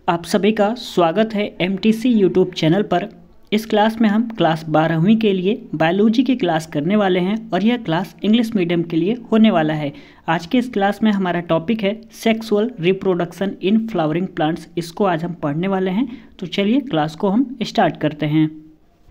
आप सभी का स्वागत है एमटीसी यूट्यूब चैनल पर। इस क्लास में हम क्लास 12वीं के लिए बायोलॉजी की क्लास करने वाले हैं और यह क्लास इंग्लिश मीडियम के लिए होने वाला है। आज के इस क्लास में हमारा टॉपिक है sexual reproduction in flowering plants. इसको आज हम पढ़ने वाले हैं, तो चलिए क्लास को हम स्टार्ट करते हैं।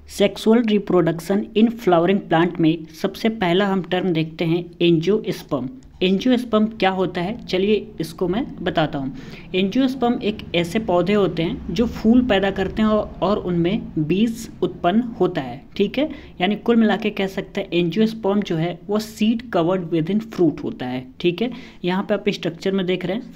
Sexual reproduction in flowering plant में सबसे पहला हम टर्म देखते हैं एंजियोस्पर्म। एंजियोस्पर्म क्या होता है, चलिए इसको मैं बताता हूँ। एंजियोस्पर्म एक ऐसे पौधे होते हैं जो फूल पैदा करते हैं और उनमें बीज उत्पन्न होता है। ठीक है, यानी कुल मिला के कह सकते हैं एंजियोस्पर्म जो है वो seed covered with in fruit होता है। ठीक है, यहाँ पे आप स्ट्रक्चर में देख रहे हैं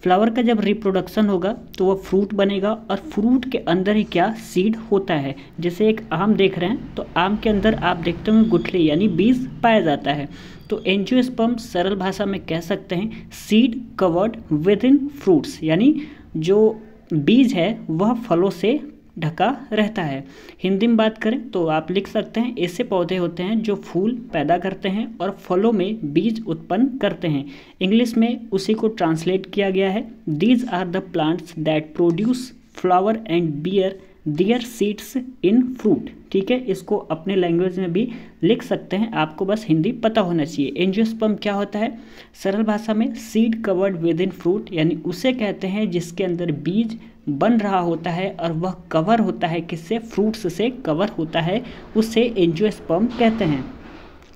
फ्लावर का जब रिप्रोडक्शन होगा तो वो फ्रूट बनेगा और फ्रूट के अंदर ही क्या सीड होता है। जैसे एक आम देख रहे हैं तो आम के अंदर आप देखते होंगे गुठली यानी बीज पाया जाता है। तो एंजियोस्पर्म सरल भाषा में कह सकते हैं seed covered with in fruits, यानी जो बीज है वह फलों से ढका रहता है। हिंदी में बात करें तो आप लिख सकते हैं ऐसे पौधे होते हैं जो फूल पैदा करते हैं और फलों में बीज उत्पन्न करते हैं। इंग्लिश में उसी को ट्रांसलेट किया गया है, these are the plants that produce flower and bear their seeds in fruit. ठीक है, इसको अपने लैंग्वेज में भी लिख सकते हैं, आपको बस हिंदी पता होना चाहिए। एंजियोस्पर्म क्या होता है, सरल भाषा में seed covered with in fruit, यानी उसे कहते हैं जिसके अंदर बीज बन रहा होता है और वह कवर होता है किससे, फ्रूट्स से कवर होता है, उसे एंजियोस्पर्म कहते हैं।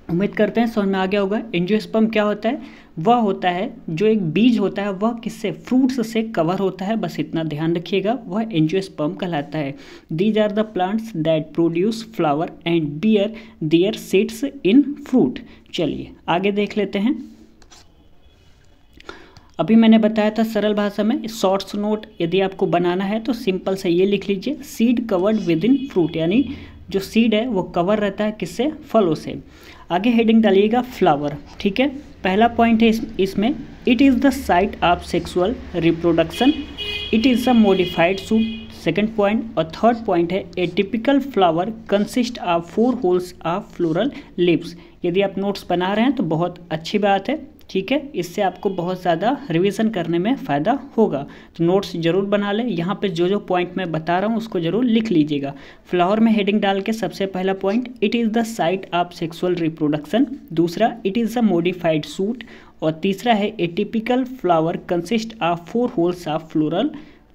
उम्मीद करते हैं समझ में आ गया होगा। एंजियोस्पर्म क्या होता है, वह होता है जो एक बीज होता है वह किससे, फ्रूट्स से कवर होता है, बस इतना ध्यान रखिएगा, वह एंजियोस्पर्म कहलाता है। These are the plants that produce flower and bear their seeds in fruit. चलिए आगे देख लेते हैं। अभी मैंने बताया था सरल भाषा में, शॉर्ट्स नोट यदि आपको बनाना है तो सिंपल से ये लिख लीजिए, seed covered with in fruit, यानी जो सीड है वो कवर रहता है किससे, फलों से। आगे हेडिंग डालिएगा फ्लावर। ठीक है, पहला पॉइंट है इसमें, it is the site of sexual reproduction, it is a modified suit. Second point और थर्ड पॉइंट है a typical flower consist of 4 whorls of floral leaves. यदि आप नोट्स बना रहे हैं तो बहुत अच्छी बात है। ठीक है, इससे आपको बहुत ज़्यादा रिवीजन करने में फ़ायदा होगा, तो नोट्स ज़रूर बना लें। यहाँ पे जो पॉइंट मैं बता रहा हूँ उसको ज़रूर लिख लीजिएगा। फ्लावर में हेडिंग डाल के सबसे पहला point, it is the site of sexual reproduction. दूसरा, it is a modified shoot. और तीसरा है a typical flower consist of 4 whorls of floral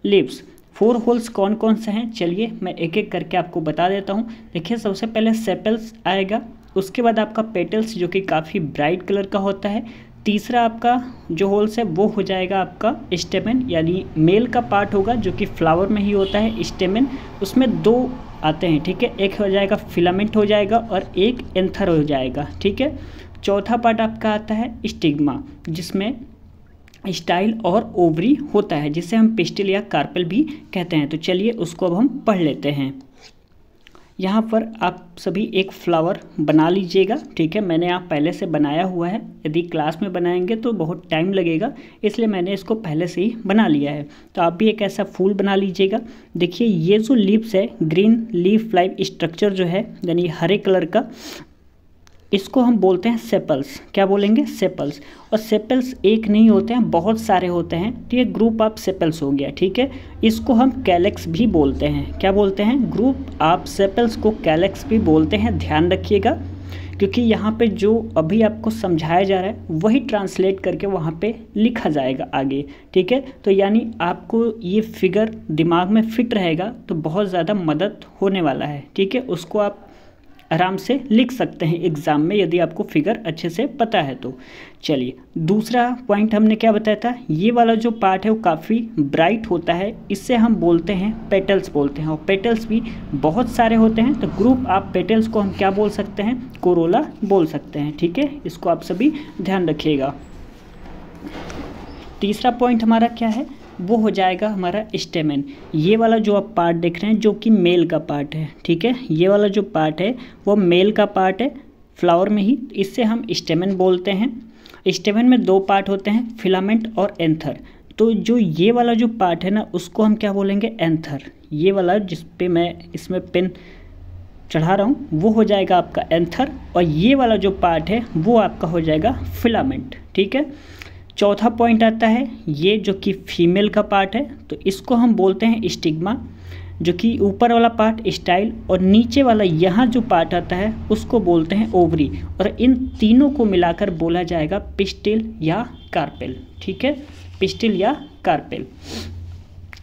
leaves. 4 whorls कौन कौन से हैं, चलिए मैं एक एक करके आपको बता देता हूँ। देखिए, सबसे पहले सेपल्स आएगा, उसके बाद आपका पेटल्स जो कि काफ़ी ब्राइट कलर का होता है। तीसरा आपका जो होल्स है वो हो जाएगा आपका स्टेमेन, यानी मेल का पार्ट होगा जो कि फ्लावर में ही होता है स्टेमेन, उसमें 2 आते हैं। ठीक है, एक हो जाएगा फिलामेंट हो जाएगा और एक एंथर हो जाएगा। ठीक है, चौथा पार्ट आपका आता है स्टिग्मा, जिसमें स्टाइल और ओवरी होता है, जिसे हम पिस्टिल या कार्पेल भी कहते हैं। तो चलिए उसको अब हम पढ़ लेते हैं। यहाँ पर आप सभी एक फ्लावर बना लीजिएगा। ठीक है, मैंने यहाँ पहले से बनाया हुआ है, यदि क्लास में बनाएंगे तो बहुत टाइम लगेगा, इसलिए मैंने इसको पहले से ही बना लिया है। तो आप भी एक ऐसा फूल बना लीजिएगा। देखिए, ये जो लीव्स है, ग्रीन लीफ लाइफ स्ट्रक्चर जो है यानी हरे कलर का, इसको हम बोलते हैं सेपल्स। क्या बोलेंगे, सेपल्स। और सेपल्स एक नहीं होते हैं, बहुत सारे होते हैं, तो ये ग्रुप ऑफ सेपल्स हो गया। ठीक है, इसको हम कैलेक्स भी बोलते हैं। क्या बोलते हैं, ग्रुप ऑफ सेपल्स को कैलेक्स भी बोलते हैं। ध्यान रखिएगा, क्योंकि यहाँ पे जो अभी आपको समझाया जा रहा है वही ट्रांसलेट करके वहाँ पे लिखा जाएगा आगे। ठीक है, तो यानी आपको ये फिगर दिमाग में फिट रहेगा तो बहुत ज़्यादा मदद होने वाला है। ठीक है, उसको आप आराम से लिख सकते हैं एग्ज़ाम में यदि आपको फिगर अच्छे से पता है तो। चलिए, दूसरा पॉइंट हमने क्या बताया था, ये वाला जो पार्ट है वो काफ़ी ब्राइट होता है, इससे हम बोलते हैं पेटल्स बोलते हैं। और पेटल्स भी बहुत सारे होते हैं, तो ग्रुप ऑफ पेटल्स को हम क्या बोल सकते हैं, कोरोला बोल सकते हैं। ठीक है, इसको आप सभी ध्यान रखिएगा। तीसरा पॉइंट हमारा क्या है, वो हो जाएगा हमारा स्टेमेन। ये वाला जो आप पार्ट देख रहे हैं जो कि मेल का पार्ट है। ठीक है, ये वाला जो पार्ट है वो मेल का पार्ट है फ्लावर में ही, इससे हम स्टेमेन बोलते हैं। स्टेमेन में 2 पार्ट होते हैं, फिलामेंट और एंथर। तो जो ये वाला जो पार्ट है ना उसको हम क्या बोलेंगे, एंथर। ये वाला जिस पे मैं इसमें पेन चढ़ा रहा हूँ वो हो जाएगा आपका एंथर, और ये वाला जो पार्ट है वो आपका हो जाएगा फिलामेंट। ठीक है, चौथा पॉइंट आता है ये जो कि फीमेल का पार्ट है, तो इसको हम बोलते हैं स्टिग्मा, जो कि ऊपर वाला पार्ट स्टाइल और नीचे वाला यहाँ जो पार्ट आता है उसको बोलते हैं ओवरी, और इन तीनों को मिलाकर बोला जाएगा पिस्टिल या कार्पेल। ठीक है, पिस्टिल या कार्पेल।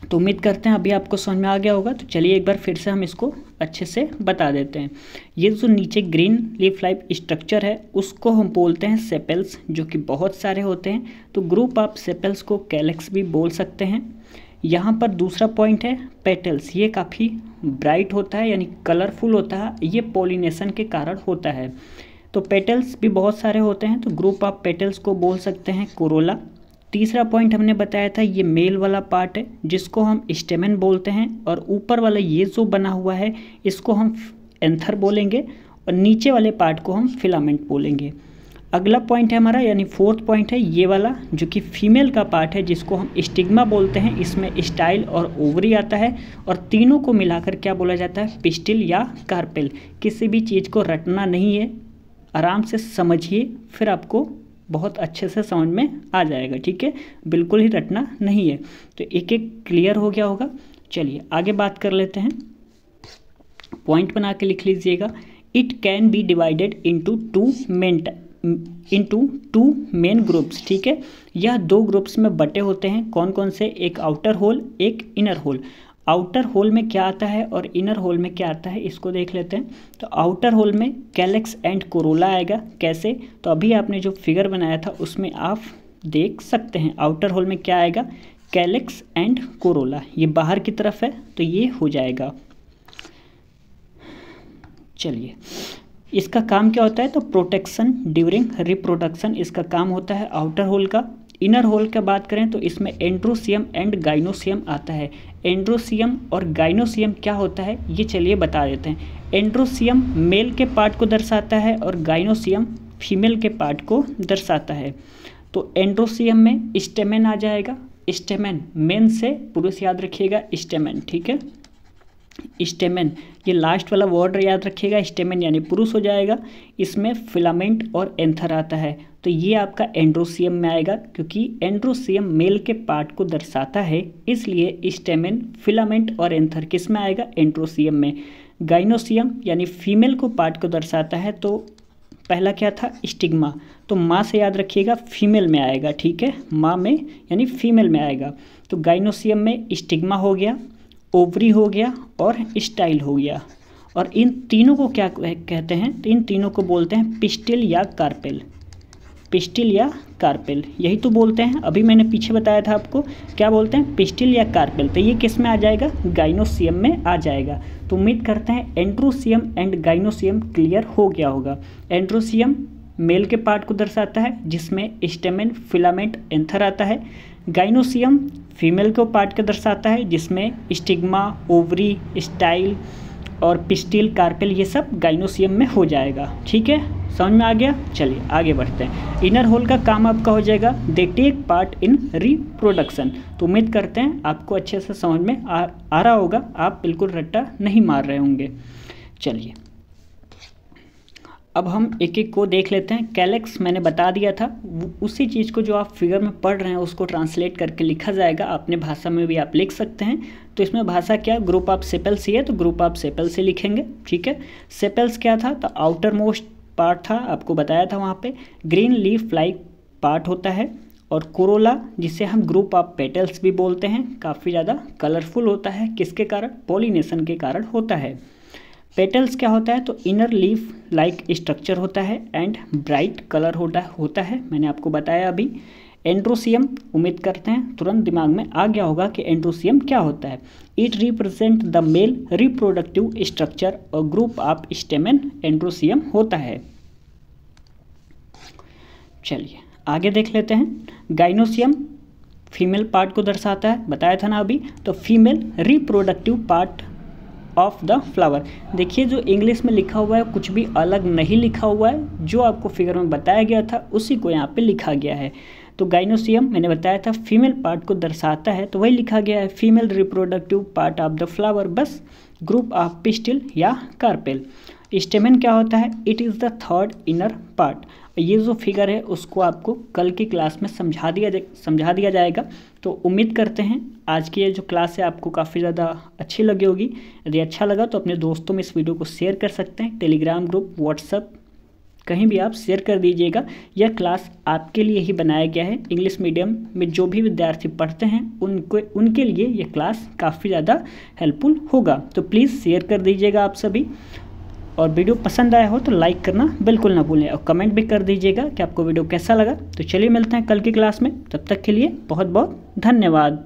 तो उम्मीद करते हैं अभी आपको समझ में आ गया होगा। तो चलिए एक बार फिर से हम इसको अच्छे से बता देते हैं। ये जो नीचे ग्रीन लीफ लाइफ स्ट्रक्चर है उसको हम बोलते हैं सेपल्स, जो कि बहुत सारे होते हैं, तो ग्रुप ऑफ सेपल्स को कैलेक्स भी बोल सकते हैं। यहाँ पर दूसरा पॉइंट है पेटल्स, ये काफ़ी ब्राइट होता है यानी कलरफुल होता है, ये पॉलिनेशन के कारण होता है। तो पेटल्स भी बहुत सारे होते हैं, तो ग्रुप ऑफ पेटल्स को बोल सकते हैं कोरोला। तीसरा पॉइंट हमने बताया था ये मेल वाला पार्ट है जिसको हम स्टेमन बोलते हैं, और ऊपर वाला ये जो बना हुआ है इसको हम एंथर बोलेंगे, और नीचे वाले पार्ट को हम फिलामेंट बोलेंगे। अगला पॉइंट है हमारा यानी फोर्थ पॉइंट है ये वाला जो कि फीमेल का पार्ट है जिसको हम स्टिग्मा बोलते हैं। इसमें स्टाइल और ओवरी आता है, और तीनों को मिलाकर क्या बोला जाता है, पिस्टिल या कार्पेल। किसी भी चीज़ को रटना नहीं है, आराम से समझिए, फिर आपको बहुत अच्छे से समझ में आ जाएगा। ठीक है, बिल्कुल ही रटना नहीं है। तो एक एक क्लियर हो गया होगा। चलिए आगे बात कर लेते हैं। पॉइंट बना के लिख लीजिएगा। It can be divided into two main groups. ठीक है, यह दो ग्रुप्स में बटे होते हैं। कौन कौन से, एक आउटर होल एक इनर होल। आउटर होल में क्या आता है और इनर होल में क्या आता है इसको देख लेते हैं। तो आउटर होल में कैलेक्स एंड कोरोला आएगा। कैसे, तो अभी आपने जो फिगर बनाया था उसमें आप देख सकते हैं आउटर होल में क्या आएगा, कैलेक्स एंड कोरोला। ये बाहर की तरफ है तो ये हो जाएगा। चलिए, इसका काम क्या होता है, तो प्रोटेक्शन ड्यूरिंग रिप्रोडक्शन इसका काम होता है आउटर होल का। इनर होल का बात करें तो इसमें एंड्रोसियम एंड गाइनोसियम आता है। एंड्रोसियम और गाइनोसियम क्या होता है ये चलिए बता देते हैं। एंड्रोसियम मेल के पार्ट को दर्शाता है और गाइनोसियम फीमेल के पार्ट को दर्शाता है। तो एंड्रोसियम में स्टेमेन आ जाएगा। स्टेमेन, मेन से पुरुष याद रखिएगा, स्टेमेन। ठीक है, स्टेमेन, ये लास्ट वाला वर्ड याद रखिएगा, स्टेमेन यानी पुरुष हो जाएगा। इसमें फिलामेंट और एंथर आता है, तो ये आपका एंड्रोसियम में आएगा, क्योंकि एंड्रोसियम मेल के पार्ट को दर्शाता है, इसलिए स्टेमेन, फिलामेंट और एंथर किस में आएगा, एंड्रोसियम में। गाइनोसियम यानी फीमेल को पार्ट को दर्शाता है, तो पहला क्या था, स्टिग्मा, तो माँ से याद रखिएगा फीमेल में आएगा। ठीक है, माँ में यानी फीमेल में आएगा। तो गाइनोसियम में स्टिग्मा हो गया, ओवरी हो गया और स्टाइल हो गया। और इन तीनों को क्या कहते हैं, तो इन तीनों को बोलते हैं पिस्टिल या कार्पेल। पिस्टिल या कार्पेल यही तो बोलते हैं। अभी मैंने पीछे बताया था आपको क्या बोलते हैं, पिस्टिल या कार्पेल। तो ये किस में आ जाएगा, गाइनोसियम में आ जाएगा। तो उम्मीद करते हैं एंड्रोसियम एंड गाइनोसियम क्लियर हो गया होगा। एंड्रोसियम मेल के पार्ट को दर्शाता है जिसमें स्टेमेन, फिलामेंट, एंथर आता है। गाइनोसियम फीमेल को पार्ट को दर्शाता है जिसमें स्टिग्मा, ओवरी, स्टाइल और पिस्टिल, कार्पेल ये सब गाइनोसियम में हो जाएगा। ठीक है, समझ में आ गया। चलिए आगे बढ़ते हैं। इनर होल का काम आपका हो जाएगा, they take part in reproduction. तो उम्मीद करते हैं आपको अच्छे से समझ में आ रहा होगा, आप बिल्कुल रट्टा नहीं मार रहे होंगे। चलिए अब हम एक एक को देख लेते हैं। कैलेक्स मैंने बता दिया था, उसी चीज़ को जो आप फिगर में पढ़ रहे हैं उसको ट्रांसलेट करके लिखा जाएगा, अपने भाषा में भी आप लिख सकते हैं। तो इसमें भाषा क्या, ग्रुप ऑफ सेपल्स ही है, तो ग्रुप ऑफ सेपल्स से लिखेंगे। ठीक है, सेपल्स क्या था, तो आउटर मोस्ट पार्ट था, आपको बताया था वहाँ पे। ग्रीन लीफ लाइक पार्ट होता है, और कोरोला जिसे हम ग्रुप ऑफ पेटल्स भी बोलते हैं, काफ़ी ज़्यादा कलरफुल होता है, किसके कारण, पॉलिनेशन के कारण होता है। पेटल्स क्या होता है, तो इनर लीफ लाइक स्ट्रक्चर होता है एंड ब्राइट कलर होता है, मैंने आपको बताया अभी। एंड्रोसियम, उम्मीद करते हैं तुरंत दिमाग में आ गया होगा कि एंड्रोसियम क्या होता है। It represent the male reproductive structure और ग्रुप ऑफ स्टेमेन एंड्रोसियम होता है। चलिए आगे देख लेते हैं। गाइनोसियम फीमेल पार्ट को दर्शाता है, बताया था ना अभी, तो female reproductive part of the flower. देखिए जो इंग्लिश में लिखा हुआ है कुछ भी अलग नहीं लिखा हुआ है, जो आपको फिगर में बताया गया था उसी को यहाँ पे लिखा गया है। तो गाइनोसियम मैंने बताया था फीमेल पार्ट को दर्शाता है, तो वही लिखा गया है, female reproductive part of the flower, बस ग्रुप ऑफ पिस्टिल या कार्पेल। स्टेमेन क्या होता है, it is the third inner part. ये जो फिगर है उसको आपको कल की क्लास में समझा दिया जाएगा। तो उम्मीद करते हैं आज की ये जो क्लास है आपको काफ़ी ज़्यादा अच्छी लगी होगी। यदि अच्छा लगा तो अपने दोस्तों में इस वीडियो को शेयर कर सकते हैं, टेलीग्राम ग्रुप, व्हाट्सएप, कहीं भी आप शेयर कर दीजिएगा। यह क्लास आपके लिए ही बनाया गया है। इंग्लिश मीडियम में जो भी विद्यार्थी पढ़ते हैं उनके लिए यह क्लास काफ़ी ज़्यादा हेल्पफुल होगा। तो प्लीज़ शेयर कर दीजिएगा आप सभी, और वीडियो पसंद आया हो तो लाइक करना बिल्कुल ना भूलें, और कमेंट भी कर दीजिएगा कि आपको वीडियो कैसा लगा। तो चलिए मिलते हैं कल की क्लास में, तब तक के लिए बहुत बहुत धन्यवाद।